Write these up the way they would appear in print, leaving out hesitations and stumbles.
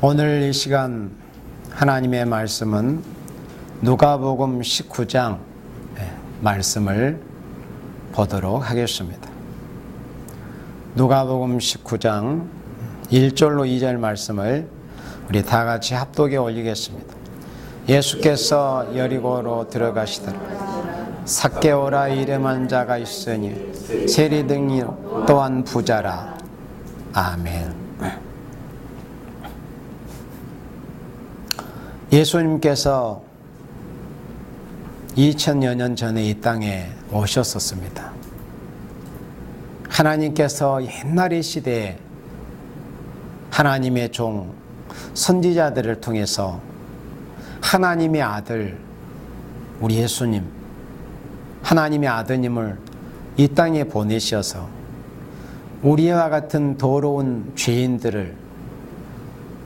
오늘 이 시간 하나님의 말씀은 누가복음 19장 말씀을 보도록 하겠습니다. 누가복음 19장 1절로 2절 말씀을 우리 다 같이 합독에 올리겠습니다. 예수께서 여리고로 들어가시더라. 삭개오라 이름한 자가 있으니 세리 등이 또한 부자라. 아멘. 예수님께서 2000여 년 전에 이 땅에 오셨었습니다. 하나님께서 옛날의 시대에 하나님의 종 선지자들을 통해서 하나님의 아들 우리 예수님, 하나님의 아드님을 이 땅에 보내셔서 우리와 같은 더러운 죄인들을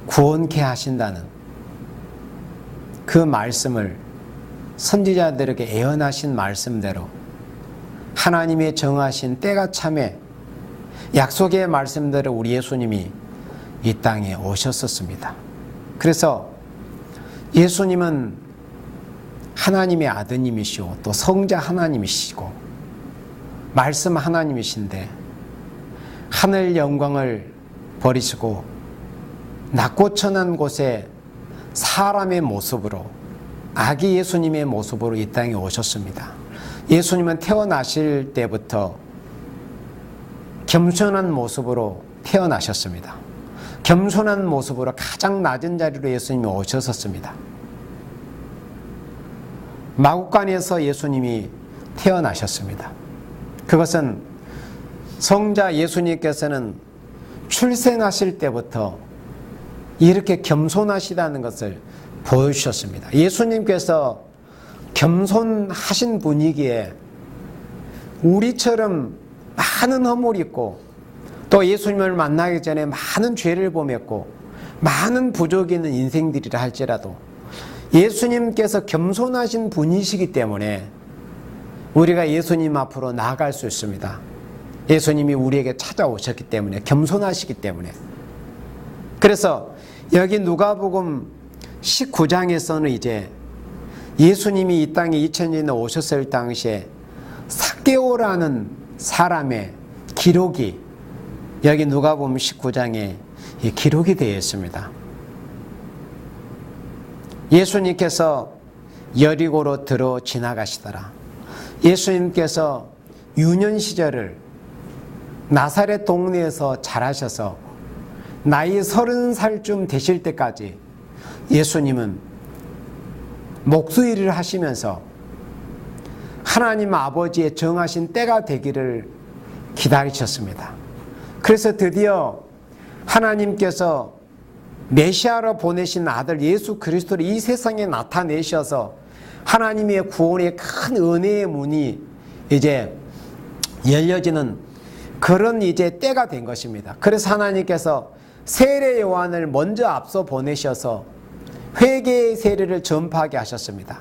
구원케 하신다는 그 말씀을 선지자들에게 예언하신 말씀대로 하나님의 정하신 때가 참에 약속의 말씀대로 우리 예수님이 이 땅에 오셨었습니다. 그래서 예수님은 하나님의 아드님이시고 또 성자 하나님이시고 말씀 하나님이신데 하늘 영광을 버리시고 낮고 천한 곳에 사람의 모습으로 아기 예수님의 모습으로 이 땅에 오셨습니다. 예수님은 태어나실 때부터 겸손한 모습으로 태어나셨습니다. 겸손한 모습으로 가장 낮은 자리로 예수님이 오셨었습니다. 마구간에서 예수님이 태어나셨습니다. 그것은 성자 예수님께서는 출생하실 때부터 이렇게 겸손하시다는 것을 보여주셨습니다. 예수님께서 겸손하신 분이기에 우리처럼 많은 허물이 있고 또 예수님을 만나기 전에 많은 죄를 범했고 많은 부족이 있는 인생들이라 할지라도 예수님께서 겸손하신 분이시기 때문에 우리가 예수님 앞으로 나아갈 수 있습니다. 예수님이 우리에게 찾아오셨기 때문에, 겸손하시기 때문에. 그래서 여기 누가복음 19장에서는 이제 예수님이 이 땅에 2000년에 오셨을 당시에 삭개오라는 사람의 기록이 여기 누가복음 19장에 기록이 되어 있습니다. 예수님께서 여리고로 들어 지나가시더라. 예수님께서 유년 시절을 나사렛 동네에서 자라셔서 나이 30살쯤 되실 때까지 예수님은 목수일을 하시면서 하나님 아버지의 정하신 때가 되기를 기다리셨습니다. 그래서 드디어 하나님께서 메시아로 보내신 아들 예수 그리스도를 이 세상에 나타내셔서 하나님의 구원의 큰 은혜의 문이 이제 열려지는 그런 이제 때가 된 것입니다. 그래서 하나님께서 세례 요한을 먼저 앞서 보내셔서 회개의 세례를 전파하게 하셨습니다.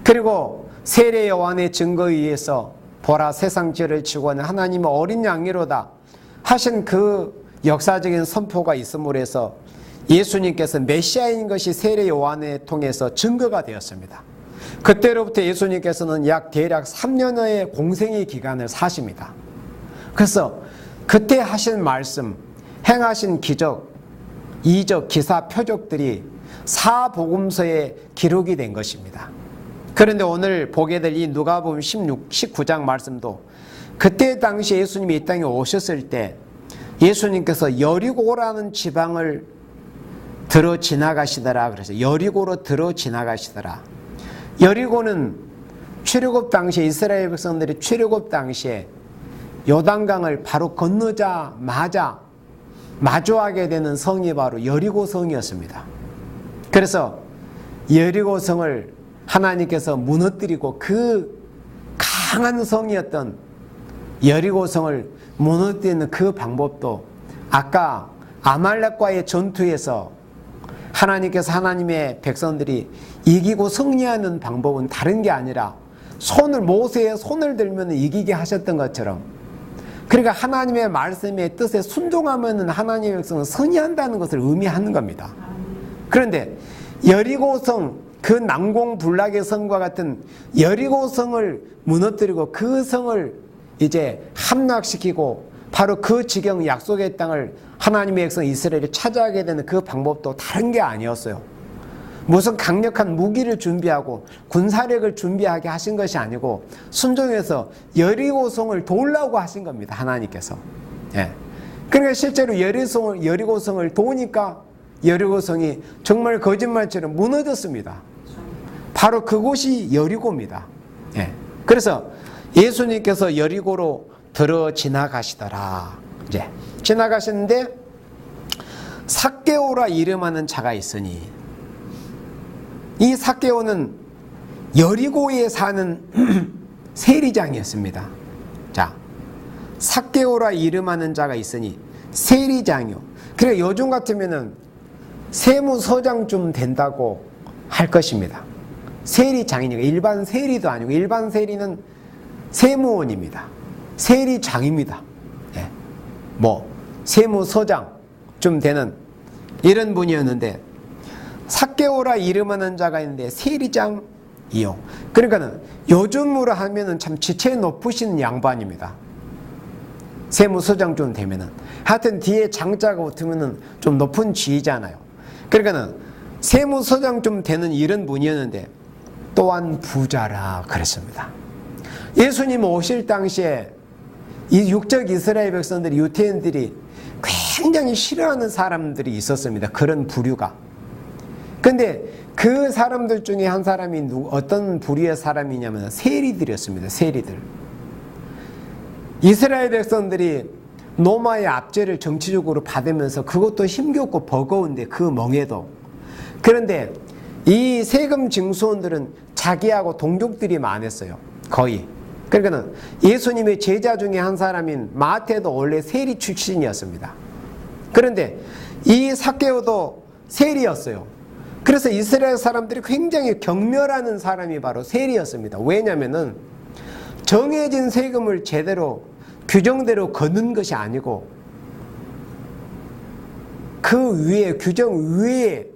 그리고 세례 요한의 증거에 의해서 보라 세상 죄를 지고 하는 하나님의 어린 양이로다 하신 그 역사적인 선포가 있음으로 해서 예수님께서 메시아인 것이 세례 요한을 통해서 증거가 되었습니다. 그때로부터 예수님께서는 대략 3년의 공생의 기간을 사십니다. 그래서 그때 하신 말씀, 행하신 기적, 이적, 기사, 표적들이 사복음서에 기록이 된 것입니다. 그런데 오늘 보게 될 이 누가복음 19장 말씀도 그때 당시 예수님이 이 땅에 오셨을 때 예수님께서 여리고라는 지방을 들어 지나가시더라. 그래서 여리고로 들어 지나가시더라. 여리고는 출애굽 당시에 이스라엘 백성들이 출애굽 당시에 요단강을 바로 건너자마자 마주하게 되는 성이 바로 여리고 성이었습니다. 그래서 여리고 성을 하나님께서 무너뜨리고 그 강한 성이었던 여리고 성을 무너뜨리는 그 방법도 아까 아말렉과의 전투에서 하나님께서 하나님의 백성들이 이기고 승리하는 방법은 다른 게 아니라 모세의 손을 들면 이기게 하셨던 것처럼, 그러니까 하나님의 말씀의 뜻에 순종하면 하나님의 백성은 승리한다는 것을 의미하는 겁니다. 그런데 여리고성, 그 난공불락의 성과 같은 여리고성을 무너뜨리고 그 성을 이제 함락시키고 바로 그 지경 약속의 땅을 하나님의 백성 이스라엘이 차지하게 되는 그 방법도 다른 게 아니었어요. 무슨 강력한 무기를 준비하고 군사력을 준비하게 하신 것이 아니고 순종해서 여리고성을 도우려고 하신 겁니다. 하나님께서. 예. 그러니까 실제로 여리고성을 도우니까 여리고성이 정말 거짓말처럼 무너졌습니다. 바로 그곳이 여리고입니다. 예. 그래서 예수님께서 여리고로 들어 지나가시더라. 이제 지나가시는데 삭개오라 이름하는 자가 있으니, 이 삭개오는 여리고에 사는 세리장이었습니다. 자, 삭개오라 이름하는 자가 있으니 세리장이요. 그래 요즘 같으면은 세무서장쯤 된다고 할 것입니다. 세리장이니까 일반 세리도 아니고, 일반 세리는 세무원입니다. 세리장입니다. 예. 뭐 세무서장쯤 되는 이런 분이었는데, 삭개오라 이름하는 자가 있는데 세리장이요. 그러니까는 요즘으로 하면은 참 지체 높으신 양반입니다. 세무서장쯤 되면은 하여튼 뒤에 장자가 붙으면은 좀 높은 지위잖아요. 그러니까는 세무서장쯤 되는 이런 분이었는데 또한 부자라 그랬습니다. 예수님 오실 당시에 이 육적 이스라엘 백성들이, 유대인들이 굉장히 싫어하는 사람들이 있었습니다. 그런 부류가. 근데 그 사람들 중에 한 사람이 어떤 부류의 사람이냐면 세리들이었습니다. 세리들. 이스라엘 백성들이 로마의 압제를 정치적으로 받으면서 그것도 힘겹고 버거운데 그 멍에도. 그런데 이 세금 징수원들은 자기하고 동족들이 많았어요. 거의. 그러니까 예수님의 제자 중에 한 사람인 마태도 원래 세리 출신이었습니다. 그런데 이 삭개오도 세리였어요. 그래서 이스라엘 사람들이 굉장히 경멸하는 사람이 바로 세리였습니다. 왜냐하면은 정해진 세금을 제대로 규정대로 걷는 것이 아니고 그 위에, 규정 위에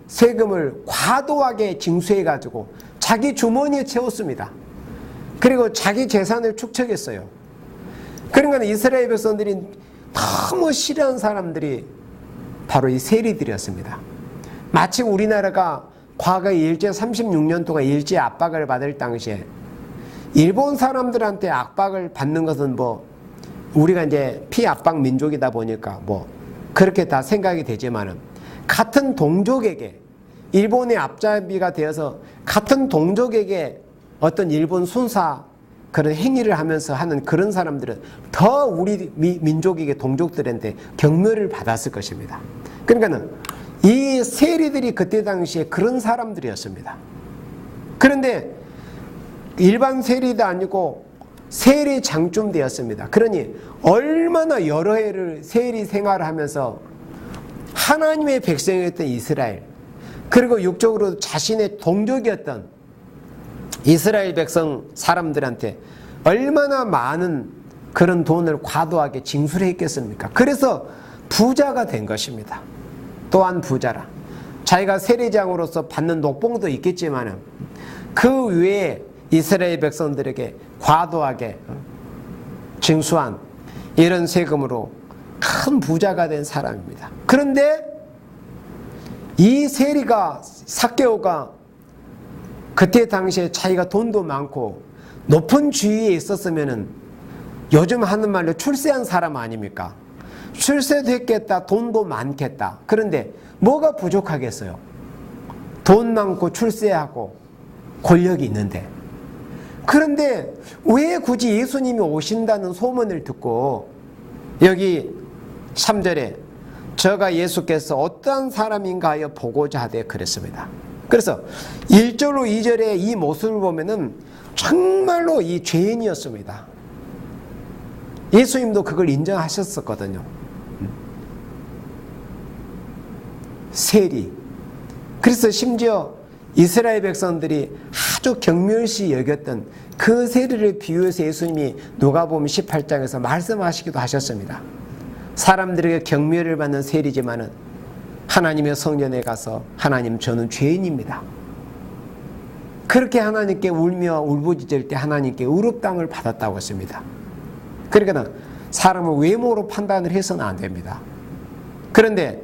세금을 과도하게 징수해가지고 자기 주머니에 채웠습니다. 그리고 자기 재산을 축적했어요. 그러니까 이스라엘 백성들이 너무 싫어하는 사람들이 바로 이 세리들이었습니다. 마치 우리나라가 과거에 일제 36년 동안 일제 압박을 받을 당시에 일본 사람들한테 압박을 받는 것은 뭐 우리가 이제 피압박 민족이다 보니까 뭐 그렇게 다 생각이 되지만은, 같은 동족에게 일본의 앞잡이가 되어서 같은 동족에게 어떤 일본 순사 그런 행위를 하면서 하는 그런 사람들은 더 우리 민족에게, 동족들한테 경멸을 받았을 것입니다. 그러니까는 이 세리들이 그때 당시에 그런 사람들이었습니다. 그런데 일반 세리도 아니고 세리장쯤 되었습니다. 그러니 얼마나 여러 해를 세리 생활을 하면서 하나님의 백성이었던 이스라엘, 그리고 육적으로 자신의 동족이었던 이스라엘 백성 사람들한테 얼마나 많은 그런 돈을 과도하게 징수를 했겠습니까? 그래서 부자가 된 것입니다. 또한 부자라. 자기가 세리장으로서 받는 녹봉도 있겠지만 그 외에 이스라엘 백성들에게 과도하게 징수한 이런 세금으로 큰 부자가 된 사람입니다. 그런데 이 세리가, 삭개오가 그때 당시에 자기가 돈도 많고 높은 지위에 있었으면은 요즘 하는 말로 출세한 사람 아닙니까? 출세도 했겠다, 돈도 많겠다. 그런데 뭐가 부족하겠어요? 돈 많고 출세하고 권력이 있는데. 그런데 왜 굳이 예수님이 오신다는 소문을 듣고 여기 3절에 저가 예수께서 어떠한 사람인가 하여 보고자 하되 그랬습니다. 그래서 1절로 2절의 이 모습을 보면은 정말로 이 죄인이었습니다. 예수님도 그걸 인정하셨었거든요. 세리. 그래서 심지어 이스라엘 백성들이 아주 경멸시 여겼던 그 세리를 비유해서 예수님이 누가복음 18장에서 말씀하시기도 하셨습니다. 사람들에게 경멸을 받는 세리지만은 하나님의 성전에 가서 하나님 저는 죄인입니다. 그렇게 하나님께 울며 울부짖을 때 하나님께 의롭다함을 받았다고 했습니다. 그러니까 사람을 외모로 판단을 해서는 안 됩니다. 그런데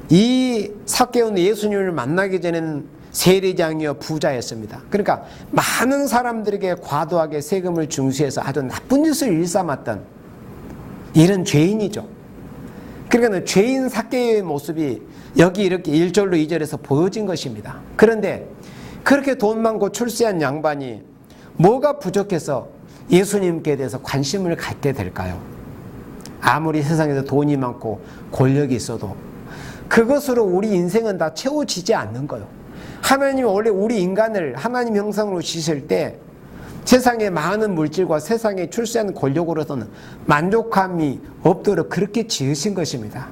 이 삭개오는 예수님을 만나기 전에는 세리장이요 부자였습니다. 그러니까 많은 사람들에게 과도하게 세금을 징수해서 아주 나쁜 짓을 일삼았던 이런 죄인이죠. 그러니까 죄인 삭개오의 모습이 여기 이렇게 1절로 2절에서 보여진 것입니다. 그런데 그렇게 돈 많고 출세한 양반이 뭐가 부족해서 예수님께 대해서 관심을 갖게 될까요? 아무리 세상에서 돈이 많고 권력이 있어도 그것으로 우리 인생은 다 채워지지 않는 거예요. 하나님이 원래 우리 인간을 하나님 형상으로 지으실 때 세상의 많은 물질과 세상에 출세한 권력으로서는 만족함이 없도록 그렇게 지으신 것입니다.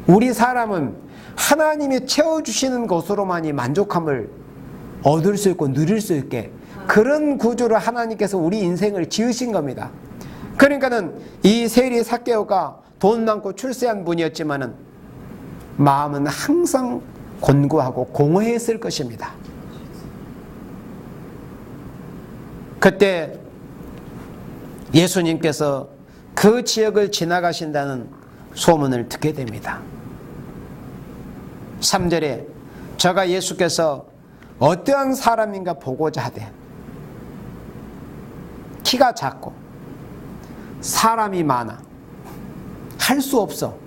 우리 사람은 하나님이 채워주시는 것으로만이 만족함을 얻을 수 있고 누릴 수 있게 그런 구조로 하나님께서 우리 인생을 지으신 겁니다. 그러니까는 이 세리 삭개오가 돈 많고 출세한 분이었지만은 마음은 항상 곤고하고 공허했을 것입니다. 그때 예수님께서 그 지역을 지나가신다는 소문을 듣게 됩니다. 3절에 저가 예수께서 어떠한 사람인가 보고자 하되 키가 작고 사람이 많아 할 수 없어.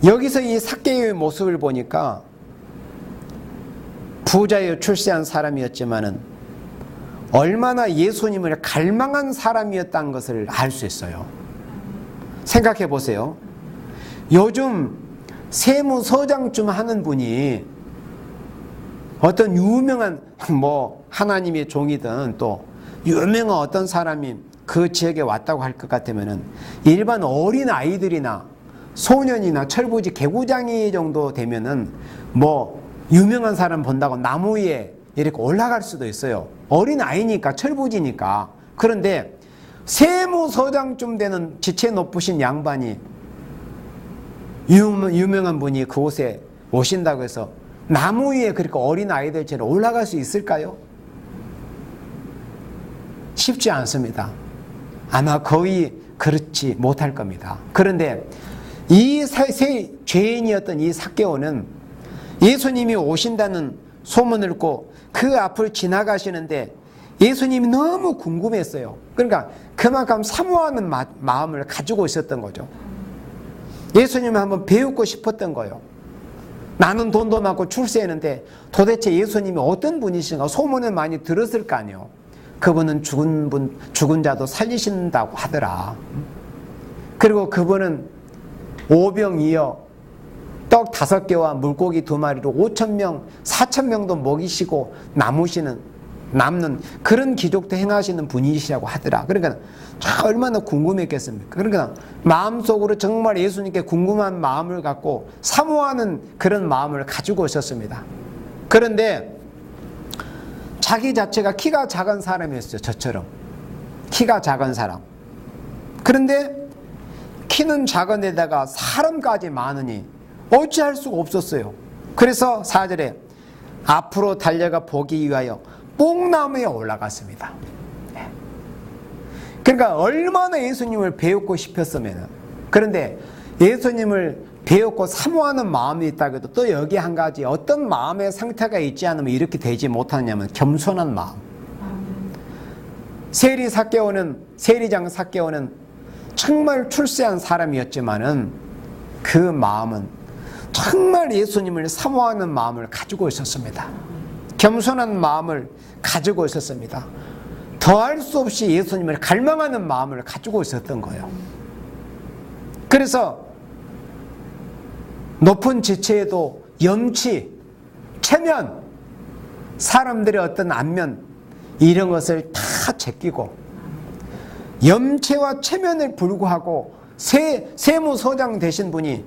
여기서 이 삭개오의 모습을 보니까 부자여 출세한 사람이었지만은 얼마나 예수님을 갈망한 사람이었다는 것을 알 수 있어요. 생각해 보세요. 요즘 세무서장쯤 하는 분이 어떤 유명한 하나님의 종이든 또 유명한 어떤 사람이 그 지역에 왔다고 할 것 같으면은 일반 어린 아이들이나 소년이나 철부지 개구장이 정도 되면은 유명한 사람 본다고 나무 위에 이렇게 올라갈 수도 있어요. 어린 아이니까 철부지니까. 그런데 세무서장쯤 되는 지체 높으신 양반이 유명한 분이 그곳에 오신다고 해서 나무 위에 그렇게 어린 아이들처럼 올라갈 수 있을까요? 쉽지 않습니다. 아마 거의 그렇지 못할 겁니다. 그런데 이 죄인이었던 이 삭개오는 예수님이 오신다는 소문을 듣고 그 앞을 지나가시는데 예수님이 너무 궁금했어요. 그러니까 그만큼 사모하는 마음을 가지고 있었던 거죠. 예수님을 한번 배우고 싶었던 거예요. 나는 돈도 많고 출세했는데 도대체 예수님이 어떤 분이신가 소문을 많이 들었을 거 아니에요. 그분은 죽은 자도 살리신다고 하더라. 그리고 그분은 오병이어 떡 5개와 물고기 2마리로 5,000명, 4,000명도 먹이시고 남는 그런 기적도 행하시는 분이시라고 하더라. 그러니까 얼마나 궁금했겠습니까? 그러니까 마음속으로 정말 예수님께 궁금한 마음을 갖고 사모하는 그런 마음을 가지고 있었습니다. 그런데 자기 자체가 키가 작은 사람이었어요. 저처럼 키가 작은 사람. 그런데 키는 작은 데다가 사람까지 많으니 어찌할 수가 없었어요. 그래서 4절에 앞으로 달려가 보기 위하여 뽕나무에 올라갔습니다. 그러니까 얼마나 예수님을 배우고 싶었으면. 그런데 예수님을 배우고 사모하는 마음이 있다고 해도 또 여기 한 가지 어떤 마음의 상태가 있지 않으면 이렇게 되지 못하냐면 겸손한 마음. 세리장 삭개오는 정말 출세한 사람이었지만은 그 마음은 정말 예수님을 사모하는 마음을 가지고 있었습니다. 겸손한 마음을 가지고 있었습니다. 더할 수 없이 예수님을 갈망하는 마음을 가지고 있었던 거예요. 그래서 높은 지체에도 염치, 체면, 사람들의 어떤 안면 이런 것을 다 제끼고 염치와 체면을 불구하고 세무서장 되신 분이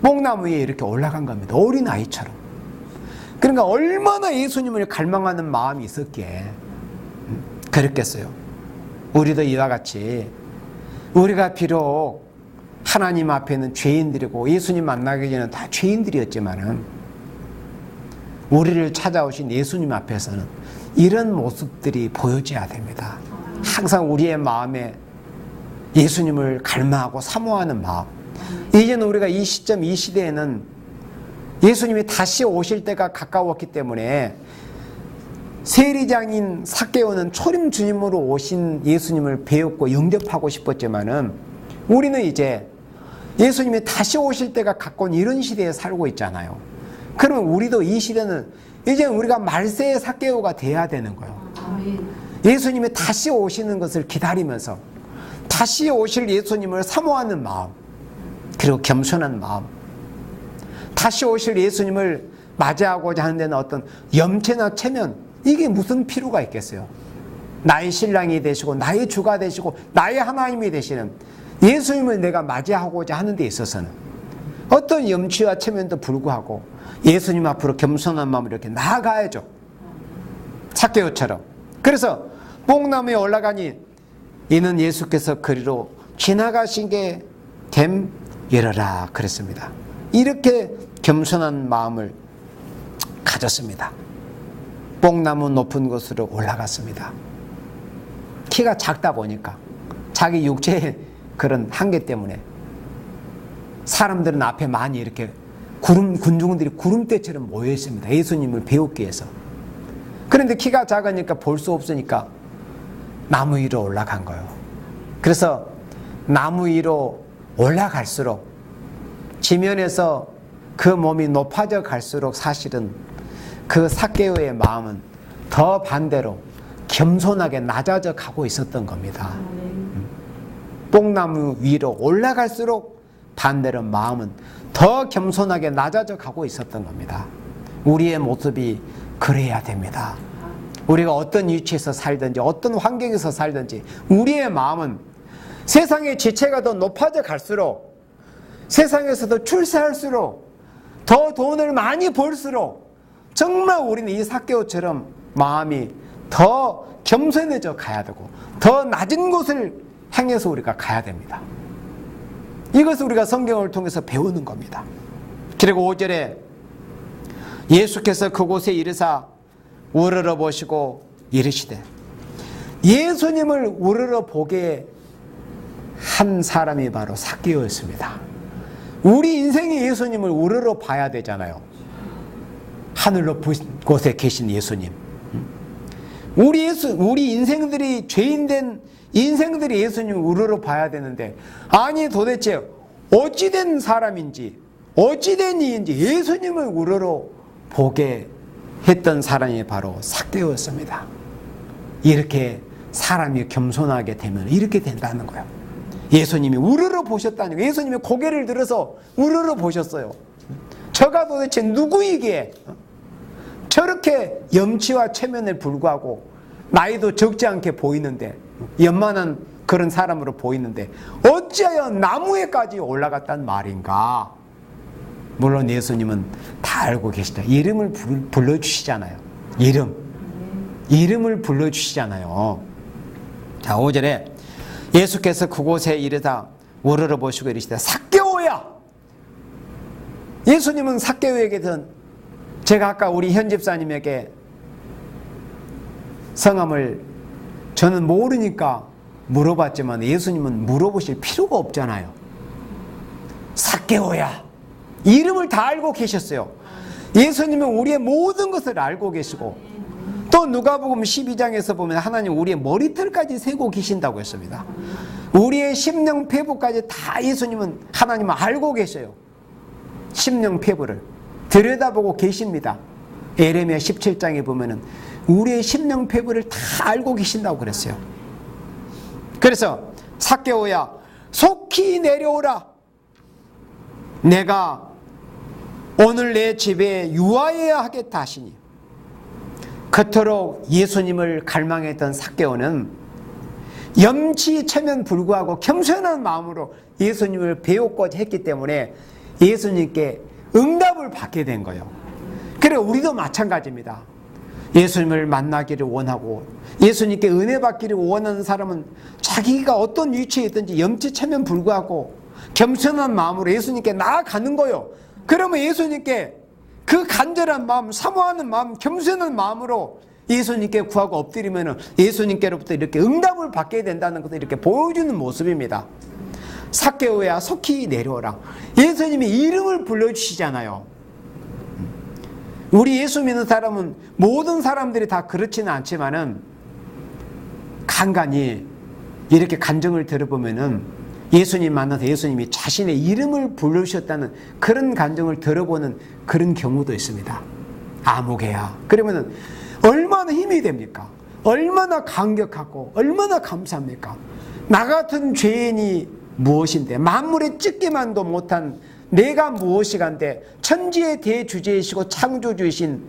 뽕나무 위에 이렇게 올라간 겁니다. 어린 아이처럼. 그러니까 얼마나 예수님을 갈망하는 마음이 있었기에 그랬겠어요. 우리도 이와 같이 우리가 비록 하나님 앞에는 죄인들이고 예수님 만나기 전에는 다 죄인들이었지만은 우리를 찾아오신 예수님 앞에서는 이런 모습들이 보여져야 됩니다. 항상 우리의 마음에 예수님을 갈망하고 사모하는 마음. 이제는 우리가 이 시점, 이 시대에는 예수님이 다시 오실 때가 가까웠기 때문에 세리장인 삭개오는 초림 주님으로 오신 예수님을 배웠고 영접하고 싶었지만은 우리는 이제 예수님이 다시 오실 때가 가까운 이런 시대에 살고 있잖아요. 그러면 우리도 이 시대는 이제 우리가 말세의 삭개오가 돼야 되는 거예요. 예수님이 다시 오시는 것을 기다리면서 다시 오실 예수님을 사모하는 마음, 그리고 겸손한 마음, 다시 오실 예수님을 맞이하고자 하는 데는 어떤 염치나 체면, 이게 무슨 필요가 있겠어요? 나의 신랑이 되시고 나의 주가 되시고 나의 하나님이 되시는 예수님을 내가 맞이하고자 하는 데 있어서는 어떤 염치와 체면도 불구하고 예수님 앞으로 겸손한 마음으로 이렇게 나아가야죠. 삭개오처럼. 그래서 뽕나무에 올라가니 이는 예수께서 그리로 지나가신 게 됨이러라 그랬습니다. 이렇게 겸손한 마음을 가졌습니다. 뽕나무 높은 곳으로 올라갔습니다. 키가 작다 보니까 자기 육체의 그런 한계 때문에 사람들은 앞에 많이 이렇게 군중들이 구름대처럼 모여 있습니다. 예수님을 배우기 위해서. 그런데 키가 작으니까 볼 수 없으니까 나무 위로 올라간 거예요. 그래서 나무 위로 올라갈수록 지면에서 그 몸이 높아져 갈수록 사실은 그 삭개오의 마음은 더 반대로 겸손하게 낮아져 가고 있었던 겁니다. 뽕나무 위로 올라갈수록 반대로 마음은 더 겸손하게 낮아져 가고 있었던 겁니다. 우리의 모습이 그래야 됩니다. 우리가 어떤 위치에서 살든지 어떤 환경에서 살든지 우리의 마음은 세상의 지체가 더 높아져 갈수록 세상에서도 출세할수록 더 돈을 많이 벌수록 정말 우리는 이 삭개오처럼 마음이 더 겸손해져 가야 되고 더 낮은 곳을 향해서 우리가 가야 됩니다. 이것을 우리가 성경을 통해서 배우는 겁니다. 그리고 5절에 예수께서 그곳에 이르사 우러러 보시고 이르시되, 예수님을 우러러 보게 한 사람이 바로 삭개오였습니다. 우리 인생의 예수님을 우러러 봐야 되잖아요. 하늘 높은 곳에 계신 예수님. 우리 인생들이 죄인된 인생들이 예수님을 우러러 봐야 되는데, 아니 도대체 어찌된 사람인지 어찌된 이인지 예수님을 우러러 보게 했던 사람이 바로 삭개오였습니다. 이렇게 사람이 겸손하게 되면 이렇게 된다는 거예요. 예수님이 우러러 보셨다는 거예요. 예수님이 고개를 들어서 우러러 보셨어요. 저가 도대체 누구이기에 저렇게 염치와 체면에 불구하고 나이도 적지 않게 보이는데, 연만한 그런 사람으로 보이는데 어찌하여 나무에까지 올라갔단 말인가? 물론 예수님은 다 알고 계시다. 이름을 불러주시잖아요. 이름을 불러주시잖아요. 자, 5절에 예수께서 그곳에 이르다 우러러 보시고 이르시되, 삭개오야! 예수님은 삭개오에게는, 제가 아까 우리 현 집사님에게 성함을 저는 모르니까 물어봤지만 예수님은 물어보실 필요가 없잖아요. 삭개오야! 이름을 다 알고 계셨어요. 예수님은 우리의 모든 것을 알고 계시고, 또 누가복음 12장에서 보면 하나님 우리의 머리털까지 세고 계신다고 했습니다. 우리의 심령폐부까지 다 예수님은, 하나님은 알고 계셔요. 심령폐부를 들여다보고 계십니다. 에레미야 17장에 보면은 우리의 심령폐부를 다 알고 계신다고 그랬어요. 그래서 삭개오야, 속히 내려오라. 내가 오늘 내 집에 유하여야 하겠다 하시니, 그토록 예수님을 갈망했던 삭개오는 염치 체면 불구하고 겸손한 마음으로 예수님을 배웠고자 했기 때문에 예수님께 응답을 받게 된 거예요. 그래, 우리도 마찬가지입니다. 예수님을 만나기를 원하고 예수님께 은혜 받기를 원하는 사람은 자기가 어떤 위치에 있든지 염치 체면 불구하고 겸손한 마음으로 예수님께 나아가는 거요. 그러면 예수님께 그 간절한 마음, 사모하는 마음, 겸손한 마음으로 예수님께 구하고 엎드리면 예수님께로부터 이렇게 응답을 받게 된다는 것을 이렇게 보여주는 모습입니다. 삭개오야 속히 내려오라. 예수님이 이름을 불러주시잖아요. 우리 예수 믿는 사람은 모든 사람들이 다 그렇지는 않지만은 간간히 이렇게 간증을 들어보면은 예수님 만나서 예수님이 자신의 이름을 불러주셨다는 그런 간증을 들어보는 그런 경우도 있습니다. 아무개야. 그러면은 얼마나 힘이 됩니까? 얼마나 감격하고 얼마나 감사합니까? 나 같은 죄인이 무엇인데, 만물에 찢기만도 못한 내가 무엇이간데 천지의 대주제이시고 창조주이신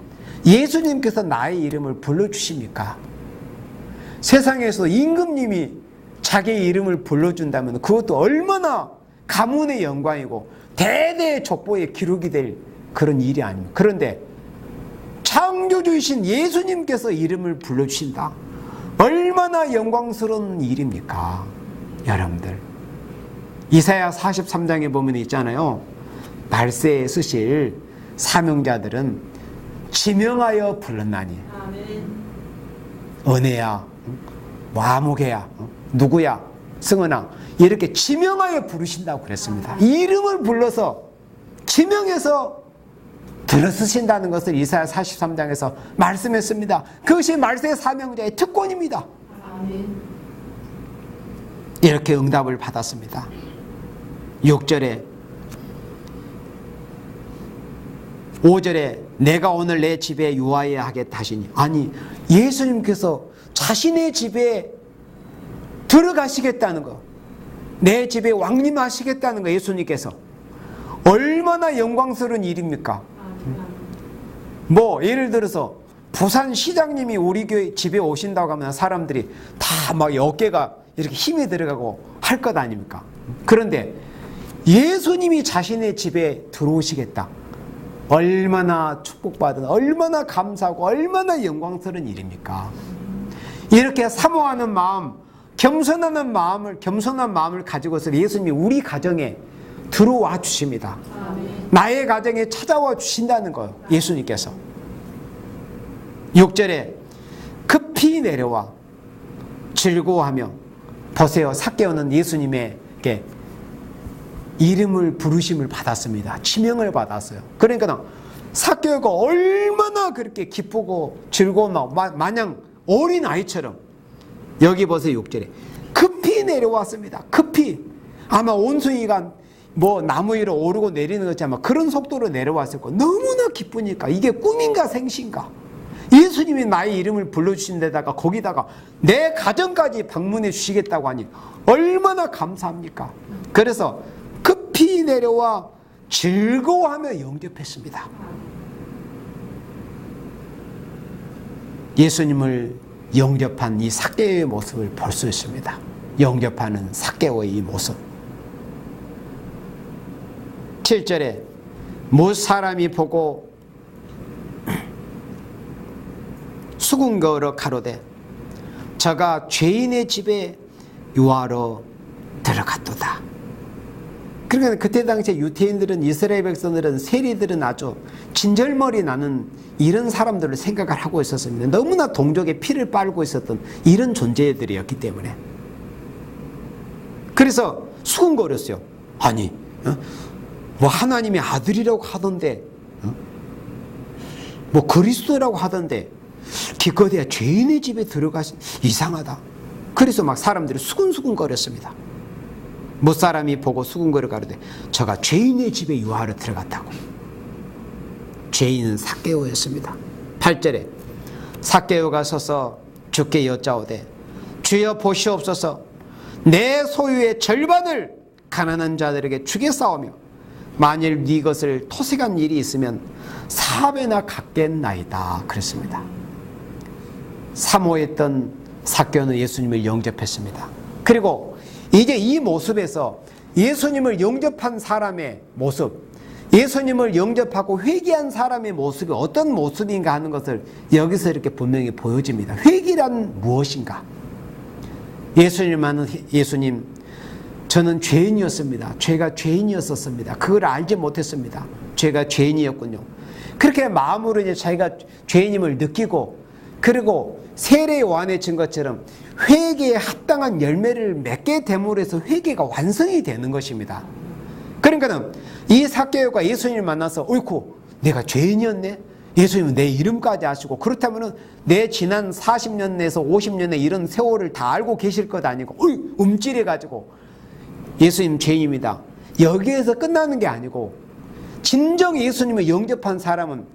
예수님께서 나의 이름을 불러주십니까? 세상에서 임금님이 자기의 이름을 불러준다면 그것도 얼마나 가문의 영광이고 대대의 족보의 기록이 될 그런 일이 아닙니까? 그런데 창조주이신 예수님께서 이름을 불러주신다. 얼마나 영광스러운 일입니까? 여러분들, 이사야 43장에 보면 있잖아요. 말세에 쓰실 사명자들은 지명하여 불렀나니. 은혜야, 와무개야, 누구야, 승은아, 이렇게 지명하여 부르신다고 그랬습니다. 이름을 불러서 지명해서 들어쓰신다는 것을 이사야 43장에서 말씀했습니다. 그것이 말세의 사명자의 특권입니다. 이렇게 응답을 받았습니다. 6절에 5절에 내가 오늘 내 집에 유하여야 하겠다 하시니, 아니 예수님께서 자신의 집에 들어가시겠다는 거, 내 집에 왕림하시겠다는 거, 예수님께서 얼마나 영광스러운 일입니까? 뭐 예를 들어서 부산 시장님이 우리 교회 집에 오신다고 하면 사람들이 다 막 어깨가 이렇게 힘이 들어가고 할 것 아닙니까? 그런데 예수님이 자신의 집에 들어오시겠다. 얼마나 축복받은, 얼마나 감사하고 얼마나 영광스러운 일입니까? 이렇게 사모하는 마음, 겸손한 마음을 가지고서 예수님이 우리 가정에 들어와 주십니다. 나의 가정에 찾아와 주신다는 거예요. 예수님께서 6절에 급히 내려와 즐거워하며, 보세요, 삭개오는 예수님에게 이름을 부르심을 받았습니다. 지명을 받았어요. 그러니까 삭개오가 얼마나 그렇게 기쁘고 즐거운 마냥 어린아이처럼, 여기 보세요, 6절에 급히 내려왔습니다. 급히. 아마 온순이가 뭐 나무 위로 오르고 내리는 것이 아마 그런 속도로 내려왔을 거예요. 너무나 기쁘니까. 이게 꿈인가 생신가. 예수님이 나의 이름을 불러주신 데다가 거기다가 내 가정까지 방문해 주시겠다고 하니 얼마나 감사합니까? 그래서 급히 내려와 즐거워하며 영접했습니다. 예수님을 영접한 이 삭개오의 모습을 볼 수 있습니다. 영접하는 삭개오의 이 모습. 7절에 못 사람이 보고 수군거으로 가로되 저가 죄인의 집에 유하러 들어갔도다. 그러니까 그때 당시에 유대인들은, 이스라엘 백성들은, 세리들은 아주 진절머리 나는 이런 사람들을 생각을 하고 있었습니다. 너무나 동족의 피를 빨고 있었던 이런 존재들이었기 때문에. 그래서 수군거렸어요. 아니, 뭐 하나님의 아들이라고 하던데, 뭐 그리스도라고 하던데 기껏해야 죄인의 집에 들어가신, 이상하다. 그래서 막 사람들이 수군수군거렸습니다. 못 사람이 보고 수군거려 가로되 저가 죄인의 집에 유하러 들어갔다고. 죄인은 삭개오였습니다. 8절에 삭개오가 서서 주께 여짜오되 주여 보시옵소서, 내 소유의 절반을 가난한 자들에게 주겠사오며 만일 네 것을 토색한 일이 있으면 4배나 갚겠나이다. 그랬습니다. 사모했던 삭개오는 예수님을 영접했습니다. 그리고 이제 이 모습에서 예수님을 영접한 사람의 모습, 예수님을 영접하고 회개한 사람의 모습이 어떤 모습인가 하는 것을 여기서 이렇게 분명히 보여집니다. 회개란 무엇인가? 예수님, 저는 죄인이었습니다. 죄가 죄인이었었습니다. 그걸 알지 못했습니다. 죄가 죄인이었군요. 그렇게 마음으로 이제 자기가 죄인임을 느끼고, 그리고 세례 요한의 증거처럼 회개에 합당한 열매를 맺게 됨으로 해서 회개가 완성이 되는 것입니다. 그러니까는 이 삭개오가 예수님을 만나서 어이쿠 내가 죄인이었네, 예수님은 내 이름까지 아시고, 그렇다면 내 지난 40년에서 50년의 이런 세월을 다 알고 계실 것 아니고 움찔해가지고 예수님 죄인입니다, 여기에서 끝나는 게 아니고, 진정 예수님을 영접한 사람은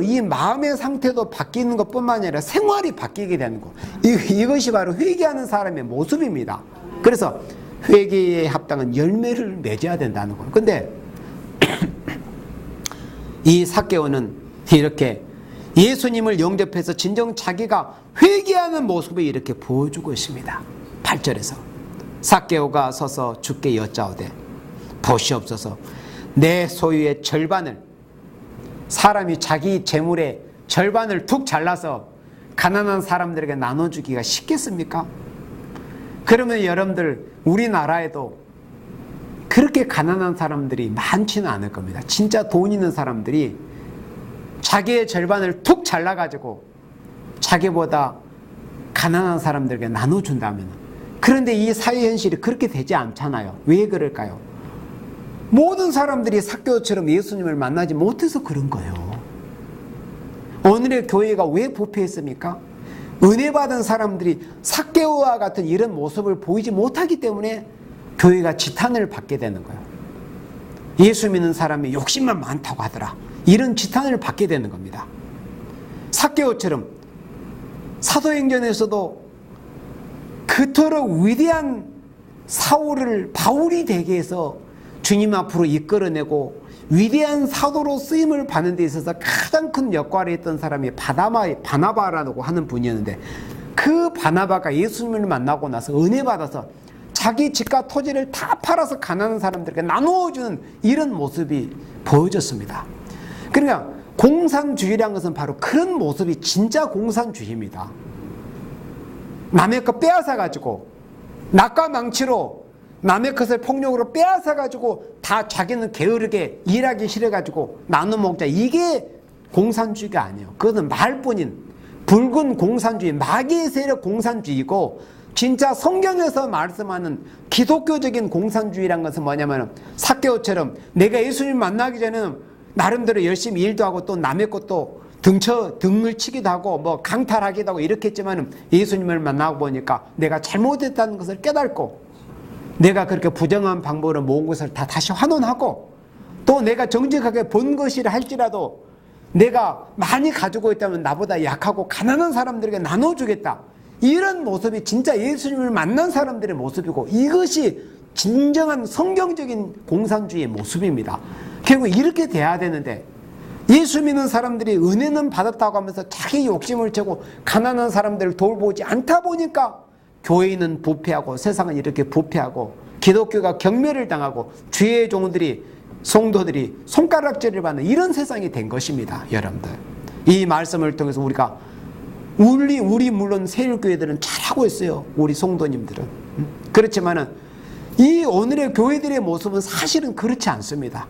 이 마음의 상태도 바뀌는 것뿐만 아니라 생활이 바뀌게 되는 거. 이것이 바로 회개하는 사람의 모습입니다. 그래서 회개에 합당한 열매를 맺어야 된다는 거예요. 근데 이 삭개오는 이렇게 예수님을 영접해서 진정 자기가 회개하는 모습을 이렇게 보여주고 있습니다. 8절에서 삭개오가 서서 주께 여짜오되 보시옵소서, 내 소유의 절반을, 사람이 자기 재물의 절반을 툭 잘라서 가난한 사람들에게 나눠주기가 쉽겠습니까? 그러면 여러분들 우리나라에도 그렇게 가난한 사람들이 많지는 않을 겁니다. 진짜 돈 있는 사람들이 자기의 절반을 툭 잘라가지고 자기보다 가난한 사람들에게 나눠준다면, 그런데 이 사회 현실이 그렇게 되지 않잖아요. 왜 그럴까요? 모든 사람들이 삭개오처럼 예수님을 만나지 못해서 그런 거예요. 오늘의 교회가 왜 부패했습니까? 은혜 받은 사람들이 삭개오와 같은 이런 모습을 보이지 못하기 때문에 교회가 지탄을 받게 되는 거예요. 예수 믿는 사람이 욕심만 많다고 하더라, 이런 지탄을 받게 되는 겁니다. 삭개오처럼 사도행전에서도 그토록 위대한 바울이 되게 해서 주님 앞으로 이끌어내고 위대한 사도로 쓰임을 받는 데 있어서 가장 큰 역할을 했던 사람이 바나바라고 하는 분이었는데, 그 바나바가 예수님을 만나고 나서 은혜 받아서 자기 집과 토지를 다 팔아서 가난한 사람들에게 나누어주는 이런 모습이 보여졌습니다. 그러니까 공산주의라는 것은 바로 그런 모습이 진짜 공산주의입니다. 남의 것 빼앗아가지고 낙과 망치로 남의 것을 폭력으로 빼앗아가지고 다 자기는 게으르게 일하기 싫어가지고 나눠 먹자, 이게 공산주의가 아니에요. 그것은 말뿐인 붉은 공산주의, 마귀의 세력 공산주의고, 진짜 성경에서 말씀하는 기독교적인 공산주의란 것은 뭐냐면, 삭개오처럼 내가 예수님 만나기 전에는 나름대로 열심히 일도 하고 또 남의 것도 등을 치기도 하고 뭐 강탈하기도 하고 이렇게 했지만, 예수님을 만나고 보니까 내가 잘못했다는 것을 깨닫고, 내가 그렇게 부정한 방법으로 모은 것을 다 다시 환원하고, 또 내가 정직하게 본 것이라 할지라도 내가 많이 가지고 있다면 나보다 약하고 가난한 사람들에게 나눠주겠다, 이런 모습이 진짜 예수님을 만난 사람들의 모습이고, 이것이 진정한 성경적인 공산주의의 모습입니다. 결국 이렇게 돼야 되는데, 예수 믿는 사람들이 은혜는 받았다고 하면서 자기 욕심을 채고 가난한 사람들을 돌보지 않다 보니까 교회는 부패하고 세상은 이렇게 부패하고 기독교가 경멸을 당하고 주의 종들이, 성도들이 손가락질을 받는 이런 세상이 된 것입니다. 여러분들, 이 말씀을 통해서 우리가 우리 물론 세일교회들은 잘하고 있어요. 우리 성도님들은. 그렇지만은 이 오늘의 교회들의 모습은 사실은 그렇지 않습니다.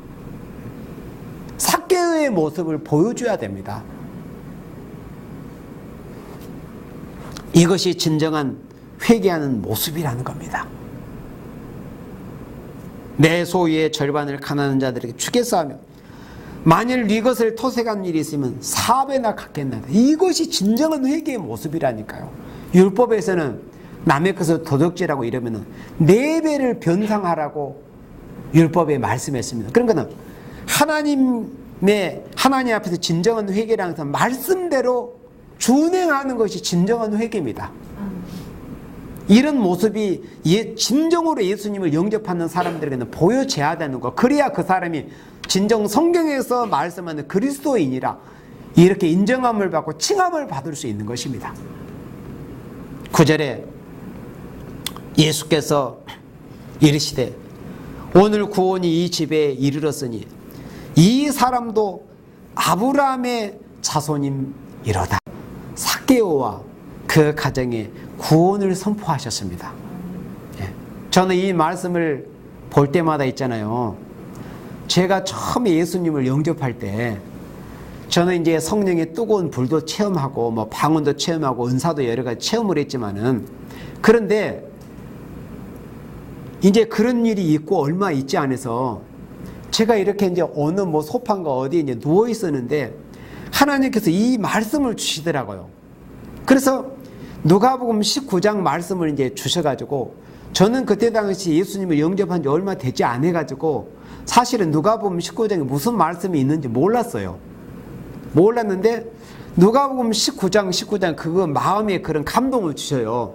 삭개오의 모습을 보여줘야 됩니다. 이것이 진정한 회개하는 모습이라는 겁니다. 내 소유의 절반을 가난한 자들에게 주겠어 하며 만일 네 것을 토색한 일이 있으면 4배나 갚겠나이다. 이것이 진정한 회개의 모습이라니까요. 율법에서는 남의 것을 도둑질하고 이러면 4배를 변상하라고 율법에 말씀했습니다. 그러니까 하나님 앞에서 진정한 회개라는 것은 말씀대로 준행하는 것이 진정한 회개입니다. 이런 모습이 진정으로 예수님을 영접하는 사람들에게는 보여져야 되는 거. 그래야 그 사람이 진정 성경에서 말씀하는 그리스도인이라 이렇게 인정함을 받고 칭함을 받을 수 있는 것입니다. 9절에 예수께서 이르시되 오늘 구원이 이 집에 이르렀으니 이 사람도 아브라함의 자손임이로다. 삭개오와 그 가정에 구원을 선포하셨습니다. 저는 이 말씀을 볼 때마다 있잖아요. 제가 처음에 예수님을 영접할 때 저는 이제 성령의 뜨거운 불도 체험하고 뭐 방언도 체험하고 은사도 여러 가지 체험을 했지만은, 그런데 이제 그런 일이 있고 얼마 있지 않아서 제가 이렇게 이제 어느 뭐 소판가 어디에 이제 누워 있었는데 하나님께서 이 말씀을 주시더라고요. 그래서 누가복음 19장 말씀을 이제 주셔가지고, 저는 그때 당시 예수님을 영접한 지 얼마 되지 않아가지고 사실은 누가복음 19장에 무슨 말씀이 있는지 몰랐어요. 몰랐는데 누가복음 19장 그거 마음에 그런 감동을 주셔요.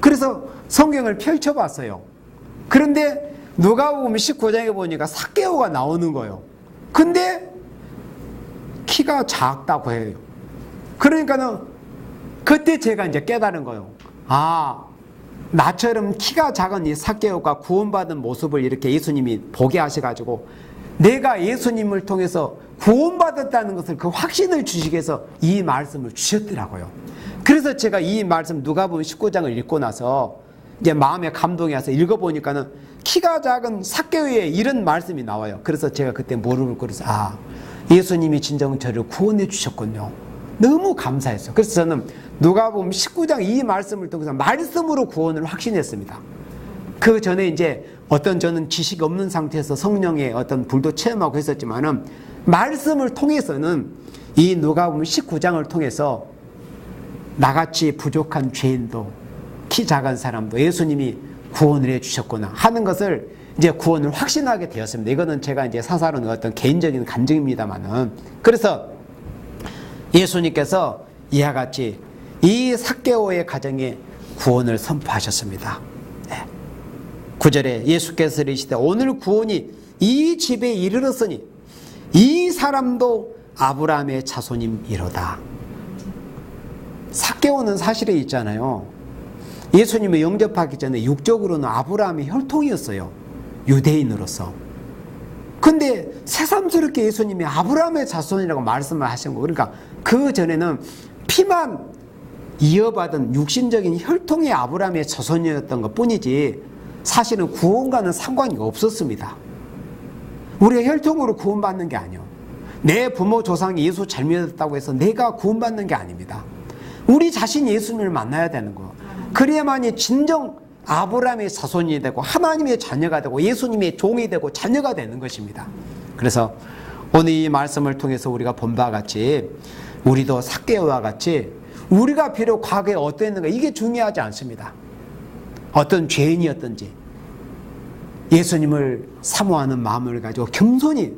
그래서 성경을 펼쳐봤어요. 그런데 누가복음 19장에 보니까 삭개오가 나오는 거예요. 근데 키가 작다고 해요. 그러니까는 그때 제가 이제 깨달은 거예요. 아, 나처럼 키가 작은 이 삭개오가 구원받은 모습을 이렇게 예수님이 보게 하셔가지고 내가 예수님을 통해서 구원받았다는 것을 그 확신을 주시기 위해서 이 말씀을 주셨더라고요. 그래서 제가 이 말씀 누가복음 19장을 읽고 나서 이제 마음에 감동이 와서 읽어보니까는 키가 작은 삭개오에 이런 말씀이 나와요. 그래서 제가 그때 무릎을 꿇어서 아, 예수님이 진정 저를 구원해 주셨군요. 너무 감사했어요. 그래서 저는 누가복음 19장 이 말씀을 통해서 말씀으로 구원을 확신했습니다. 그 전에 이제 어떤 저는 지식이 없는 상태에서 성령의 어떤 불도 체험하고 했었지만은 말씀을 통해서는 이 누가복음 19장을 통해서 나같이 부족한 죄인도 키 작은 사람도 예수님이 구원을 해 주셨구나 하는 것을 이제 구원을 확신하게 되었습니다. 이거는 제가 이제 사사로는 어떤 개인적인 감정입니다만은, 그래서 예수님께서 이와 같이 이 삭개오의 가정에 구원을 선포하셨습니다. 9절에 예수께서 이르시되 오늘 구원이 이 집에 이르렀으니 이 사람도 아브라함의 자손임이로다. 삭개오는 사실에 있잖아요. 예수님을 영접하기 전에 육적으로는 아브라함의 혈통이었어요. 유대인으로서. 근데 새삼스럽게 예수님이 아브라함의 자손이라고 말씀을 하신 거. 그러니까 그 전에는 피만 이어받은 육신적인 혈통의 아브라함의 자손이었던 것 뿐이지 사실은 구원과는 상관이 없었습니다. 우리가 혈통으로 구원받는 게 아니에요. 내 부모 조상이 예수 잘 믿었다고 해서 내가 구원받는 게 아닙니다. 우리 자신이 예수님을 만나야 되는 거예요. 그래야만이 진정 아브라함의 자손이 되고 하나님의 자녀가 되고 예수님의 종이 되고 자녀가 되는 것입니다. 그래서 오늘 이 말씀을 통해서 우리가 본 바와 같이 우리도 삭개오와 같이 우리가 비록 과거에 어떠했는가 이게 중요하지 않습니다. 어떤 죄인이었든지 예수님을 사모하는 마음을 가지고 겸손히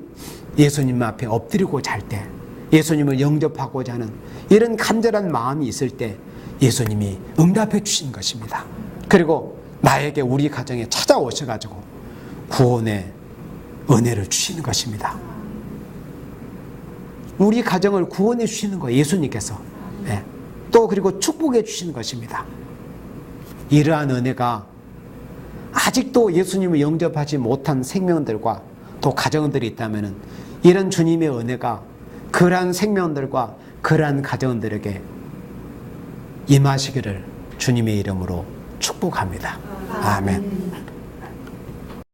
예수님 앞에 엎드리고 잘 때, 예수님을 영접하고자 하는 이런 간절한 마음이 있을 때 예수님이 응답해 주신 것입니다. 그리고 나에게 우리 가정에 찾아오셔가지고 구원의 은혜를 주시는 것입니다. 우리 가정을 구원해 주시는 거예요. 예수님께서. 네. 또 그리고 축복해 주시는 것입니다. 이러한 은혜가 아직도 예수님을 영접하지 못한 생명들과 또 가정들이 있다면 이런 주님의 은혜가 그러한 생명들과 그러한 가정들에게 임하시기를 주님의 이름으로 축복합니다. 아멘.